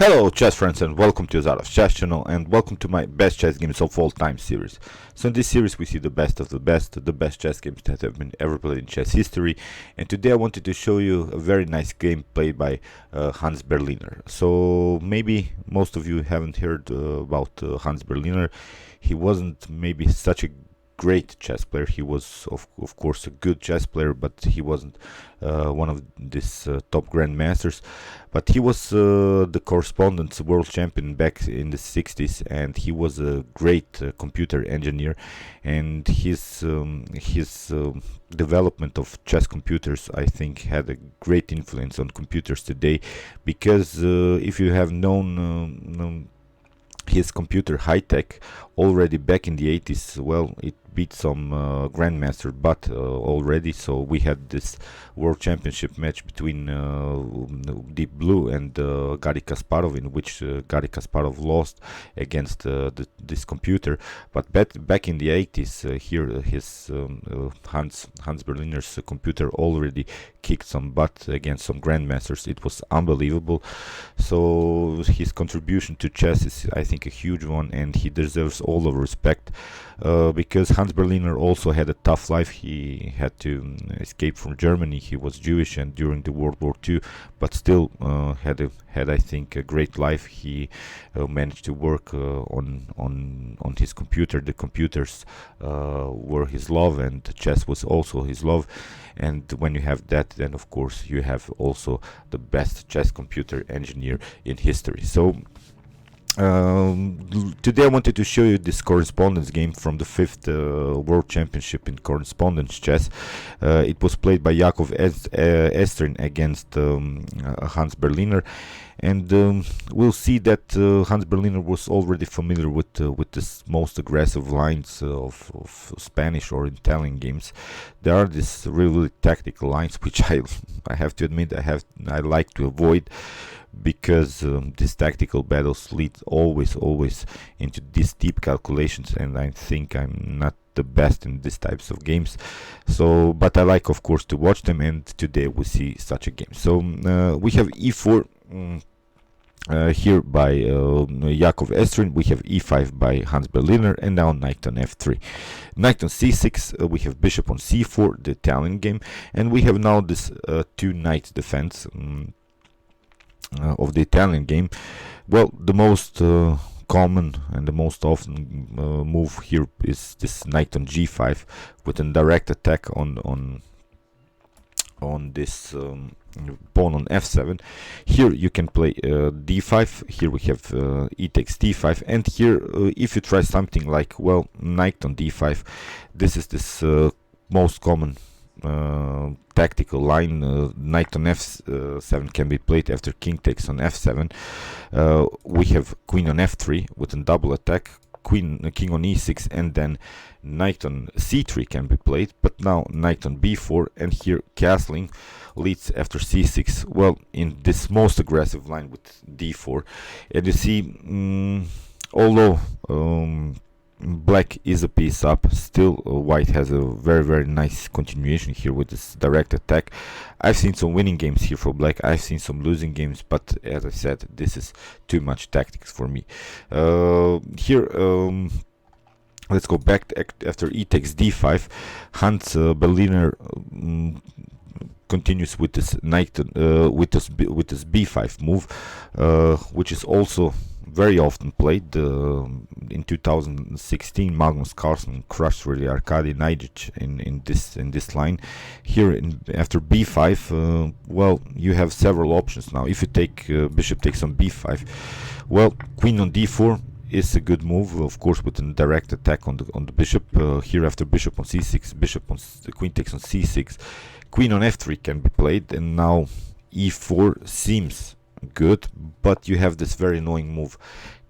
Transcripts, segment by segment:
Hello chess friends and welcome to Zarov's chess channel and welcome to my best chess games of all time series. So in this series we see the best of the best chess games that have been ever played in chess history, and today I wanted to show you a very nice game played by Hans Berliner. So maybe most of you haven't heard about Hans Berliner. He wasn't maybe such a great chess player. He was of course a good chess player, but he wasn't one of these top grandmasters. But he was the correspondence world champion back in the 60s, and he was a great computer engineer, and his development of chess computers, I think, had a great influence on computers today, because if you have known his computer high tech already back in the 80s, well, it beat some grandmaster butt already. So we had this world championship match between Deep Blue and Garry Kasparov, in which Garry Kasparov lost against this computer. But back in the 80s, here his Hans Berliner's computer already kicked some butt against some grandmasters. It was unbelievable. So his contribution to chess is, I think, a huge one, and he deserves all the respect, because Hans Berliner also had a tough life. He had to escape from Germany. He was Jewish, and during the World War II, but still had I think a great life. He managed to work on his computer. The computers were his love, and chess was also his love. And when you have that, then of course you have also the best chess computer engineer in history. So today I wanted to show you this correspondence game from the 5th World Championship in correspondence chess. It was played by Yakov Estrin against Hans Berliner, and we'll see that Hans Berliner was already familiar with this most aggressive lines of Spanish or Italian games. There are these really tactical lines which I have to admit I like to avoid, because these tactical battles lead always into these deep calculations, and I think I'm not the best in these types of games. So, but I like, of course, to watch them, and today we see such a game. So we have e4 here by Yakov Estrin. We have e5 by Hans Berliner, and now knight on f3. Knight on c6, we have bishop on c4, the Italian game, and we have now this two knight defense of the Italian game. Well, the most common and the most often move here is this knight on g5 with a direct attack on this pawn on f7. Here you can play d5. Here we have e takes d5, and here if you try something like, well, knight on d5, this is this most common tactical line. Knight on f7 can be played after king takes on f7. We have queen on f3 with a double attack, king on e6, and then knight on c3 can be played. But now knight on b4, and here castling leads after c6, well, in this most aggressive line with d4. And you see, although black is a piece up, still white has a very nice continuation here with this direct attack. I've seen some winning games here for black, I've seen some losing games, but as I said, this is too much tactics for me. Here let's go back after e takes d5. Hans Berliner continues with this knight with this b5 move, which is also very often played. In 2016, Magnus Carlsen crushed really Arkady Najic in this line. Here after b5, well, you have several options now. If you take bishop takes on b5, well, queen on d4 is a good move, of course, with a direct attack on the bishop. Here after bishop on c6, queen takes on c6, queen on f3 can be played, and now e4 seems good, but you have this very annoying move,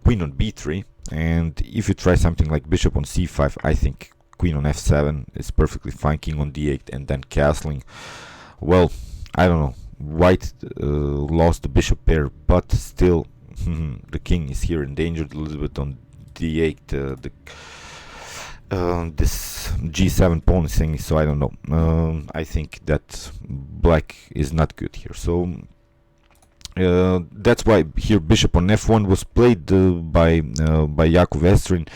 queen on b3. And if you try something like bishop on c5, I think queen on f7 is perfectly fine, king on d8, and then castling. Well, I don't know, white lost the bishop pair, but still the king is here endangered a little bit on d8. This g7 pawn is saying, so I don't know. I think that black is not good here. So That's why here bishop on f1 was played by Yakov Estrin.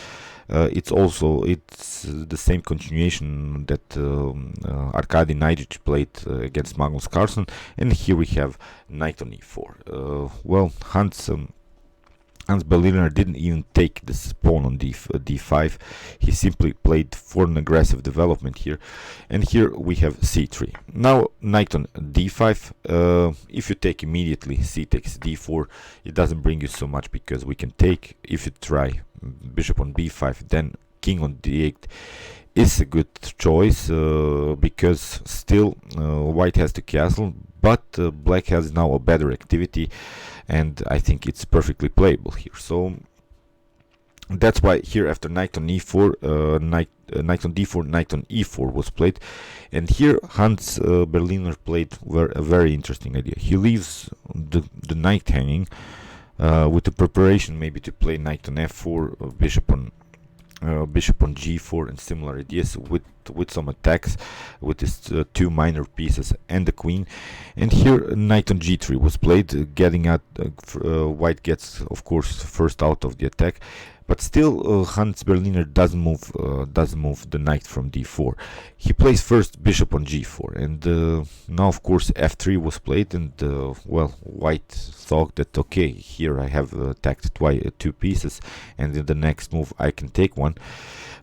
It's the same continuation that Arkady Nijic played against Magnus Carlsen, and here we have knight on e4. Well, Hans Berliner didn't even take this pawn on d5. He simply played for an aggressive development here, and here we have c3. Now knight on d5. If you take immediately, c takes d4. It doesn't bring you so much because we can take. If you try bishop on b5, then king on d8 is a good choice because still white has to castle, but black has now a better activity, and I think it's perfectly playable here. So that's why here after knight on e4, knight on d4, knight on e4 was played, and here Hans Berliner played a very interesting idea. He leaves the knight hanging with the preparation maybe to play knight on f4, bishop on g4, and similar ideas with some attacks with these two minor pieces and the queen. And here knight on g3 was played, getting at white gets of course first out of the attack, but still Hans Berliner doesn't move the knight from d4. He plays first bishop on g4, and now of course f3 was played, and well, white thought that okay, here I have attacked two pieces, and in the next move I can take one.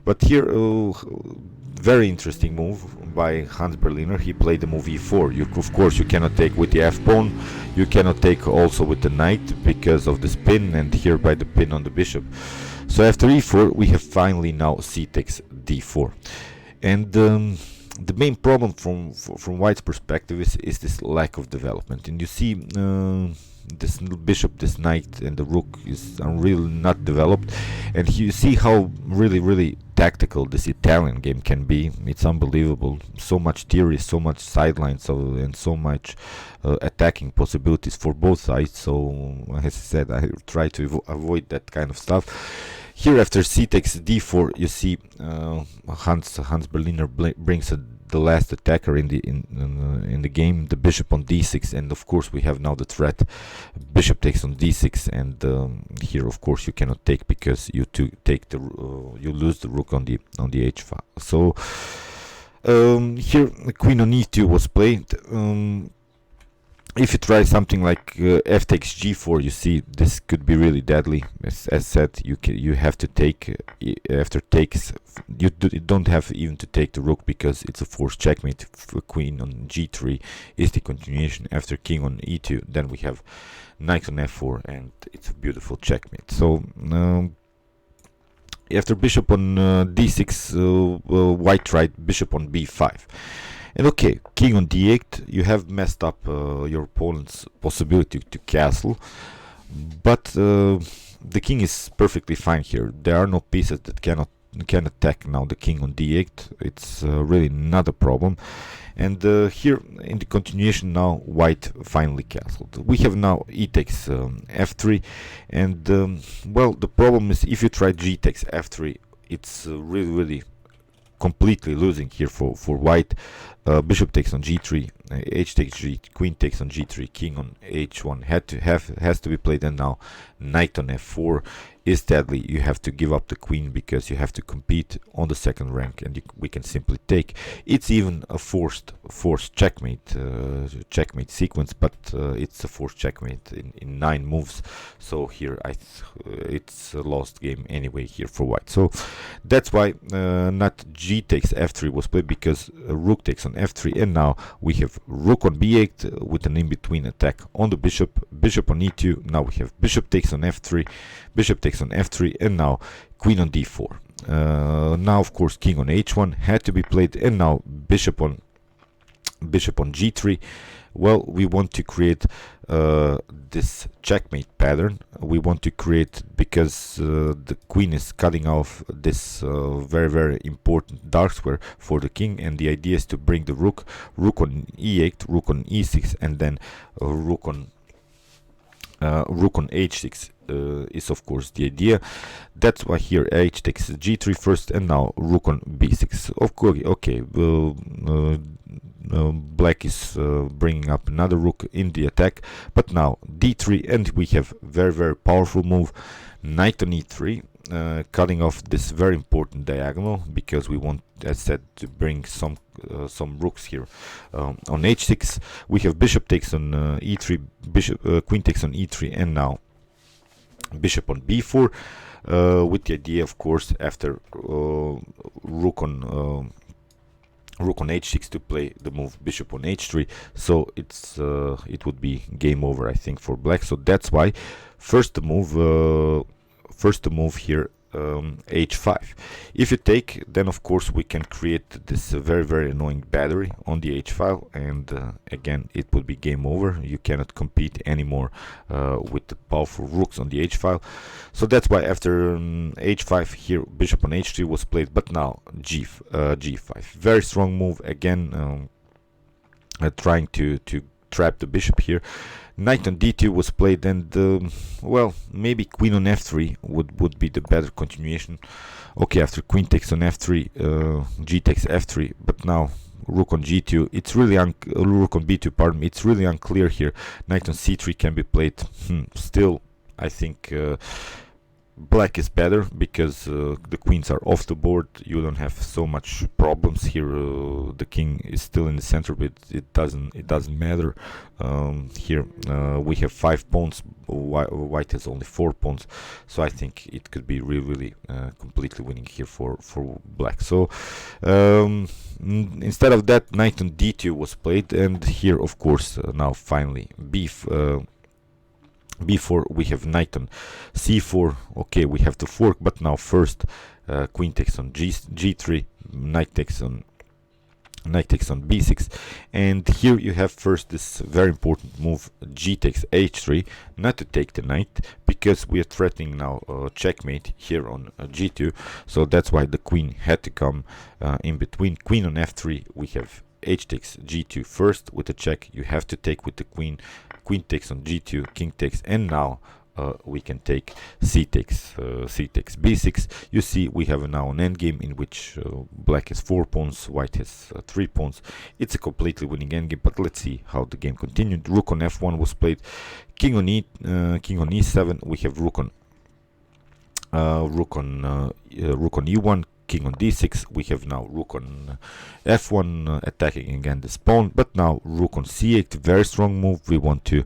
But here very interesting move by Hans Berliner. He played the move e4. Of course you cannot take with the f pawn, you cannot take also with the knight because of the spin, and here by the pin on the bishop. So after e4 we have finally now c takes d4, and the main problem from white's perspective is this lack of development. And you see this bishop, this knight, and the rook is really not developed, and you see how really tactical this Italian game can be. It's unbelievable. So much theory, so much sidelines, and so much attacking possibilities for both sides. So as I said, I try to avoid that kind of stuff. Here after c takes d4, you see Hans Berliner brings the last attacker in the game, the bishop on d6, and of course we have now the threat bishop takes on d6, and here of course you cannot take because you you lose the rook on the h file. So here queen on e2 was played. If you try something like f takes g4, you see this could be really deadly. As said, you have to take after takes. You don't have even to take the rook because it's a forced checkmate. Queen on g3 is the continuation. After king on e2, then we have knight on f4, and it's a beautiful checkmate. So after bishop on d6, white tried bishop on b5. And okay, king on d8, you have messed up your opponent's possibility to castle, but the king is perfectly fine here. There are no pieces that can attack now the king on d8. It's really not a problem. And here in the continuation now white finally castled. We have now e takes f3, and well, the problem is if you try g takes f3, it's really completely losing here for white. Bishop takes on g3, h takes g, queen takes on g3, king on h1 has to be played, and now knight on f4 is deadly. You have to give up the queen because you have to compete on the second rank, and we can simply take. It's even a forced checkmate sequence, but it's a forced checkmate in 9 moves. So here it's a lost game anyway here for white. So that's why not g takes f3 was played, because rook takes on f3, and now we have rook on b8 with an in-between attack on the bishop on e2. Now we have bishop takes on f3, bishop takes on f3, and now queen on d4. Now of course king on h1 had to be played, and now bishop on g3. Well, we want to create this checkmate pattern. We want to create, because the queen is cutting off this very important dark square for the king, and the idea is to bring the rook on e8, rook on e6, and then rook on h6 is of course the idea. That's why here h takes g3 first, and now rook on b6. Of course, okay, black is bringing up another rook in the attack, but now d3, and we have very powerful move, knight on e3, cutting off this very important diagonal, because we want, as said, to bring some rooks here. On h6 we have bishop takes on e3, queen takes on e3, and now bishop on b4, with the idea, of course, after rook on h6 to play the move bishop on h3. So it's it would be game over, I think, for black. So that's why first move here, h5. If you take, then of course we can create this very annoying battery on the h file, and again it would be game over. You cannot compete anymore with the powerful rooks on the h file. So that's why after h5 here, bishop on h3 was played, but now g5. Very strong move again, trying to trap the bishop here. Knight on d2 was played, and well, maybe queen on f3 would be the better continuation. Okay, after queen takes on f3, g takes f3, but now rook on g2. It's really rook on b2, pardon me. It's really unclear here. Knight on c3 can be played. Still, I think black is better, because the queens are off the board. You don't have so much problems here. The king is still in the center, but it doesn't matter. Here we have 5 pawns. White has only 4 pawns, so I think it could be really completely winning here for black. So instead of that, knight on d2 was played, and here of course now finally b4, we have knight on c4. Okay, we have to fork, but now first queen takes on g3, knight takes on b6, and here you have first this very important move, g takes h3, not to take the knight, because we are threatening now checkmate here on g2. So that's why the queen had to come in between. Queen on f3, we have h takes g2 first with a check. You have to take with the queen. Queen takes on g2, king takes, and now we can take c takes b6. You see, we have now an endgame in which black has 4 pawns, white has 3 pawns. It's a completely winning endgame, but let's see how the game continued. Rook on f1 was played. King on e7. We have rook on e1. King on d6. We have now rook on f1, attacking again this pawn, but now rook on c8. Very strong move. We want to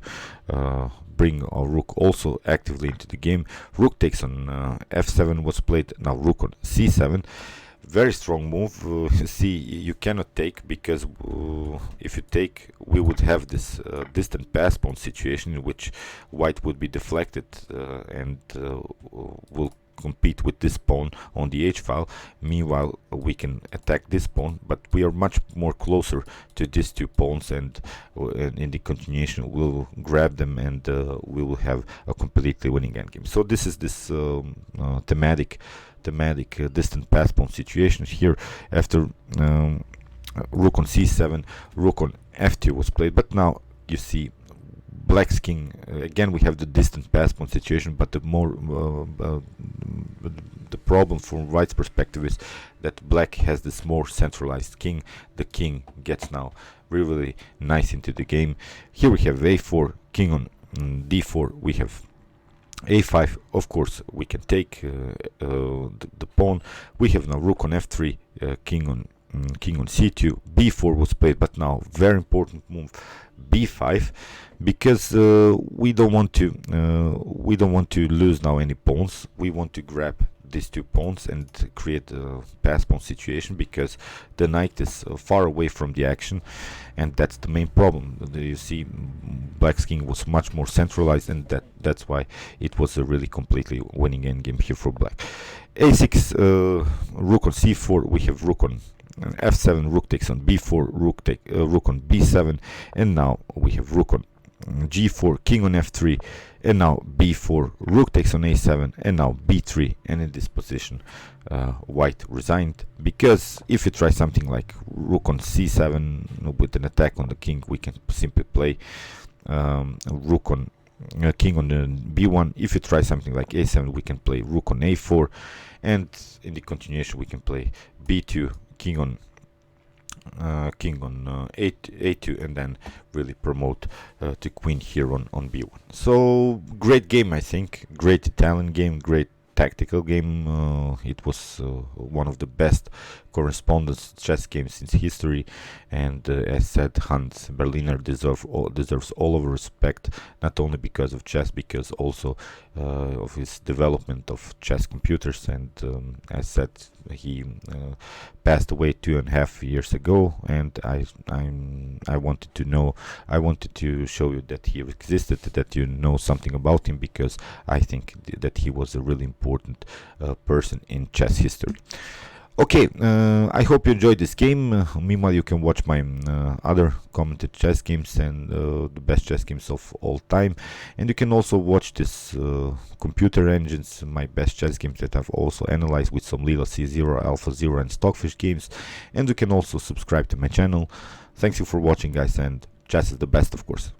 bring our rook also actively into the game. Rook takes on f7 was played. Now rook on c7. Very strong move. See, you cannot take, because if you take, we would have this distant pass pawn situation in which white would be deflected and will compete with this pawn on the h file. Meanwhile, we can attack this pawn, but we are much more closer to these 2 pawns, and in the continuation we'll grab them, and we will have a completely winning endgame. So this is this thematic distant pass pawn situation here. After rook on c7, rook on f2 was played, but now you see black's king, again we have the distant pass pawn situation, but the problem from white's perspective is that black has this more centralized king. The king gets now really nice into the game. Here we have a4, king on d4, we have a5. Of course we can take the pawn. We have now rook on f3, king on c2. b4 was played, but now very important move, b5, because we don't want to lose now any pawns. We want to grab these 2 pawns and create a pass pawn situation, because the knight is far away from the action, and that's the main problem. You see, black's king was much more centralized, and that's why it was a really completely winning endgame here for black. a6, rook on c4. We have rook on f7, rook takes on b4, rook on b7, and now we have rook on g4, king on f3, and now b4, rook takes on a7, and now b3. And in this position white resigned, because if you try something like rook on c7 with an attack on the king, we can simply play rook on king on b1. If you try something like a7, we can play rook on a4, and in the continuation we can play b2, king on a2, and then really promote to queen here on b1. So great game, I think. Great Italian game, great tactical game. It was one of the best correspondence chess games in history, and as said, Hans Berliner deserves all of respect, not only because of chess, because also of his development of chess computers. And as said, he passed away 2.5 years ago, and I wanted to show you that he existed, that you know something about him, because I think that he was a really important person in chess history. Okay, I hope you enjoyed this game. Meanwhile, you can watch my other commented chess games and the best chess games of all time. And you can also watch this computer engines, my best chess games that I've also analyzed with some Lila C0, Alpha 0 and Stockfish games. And you can also subscribe to my channel. Thanks you for watching, guys, and chess is the best, of course.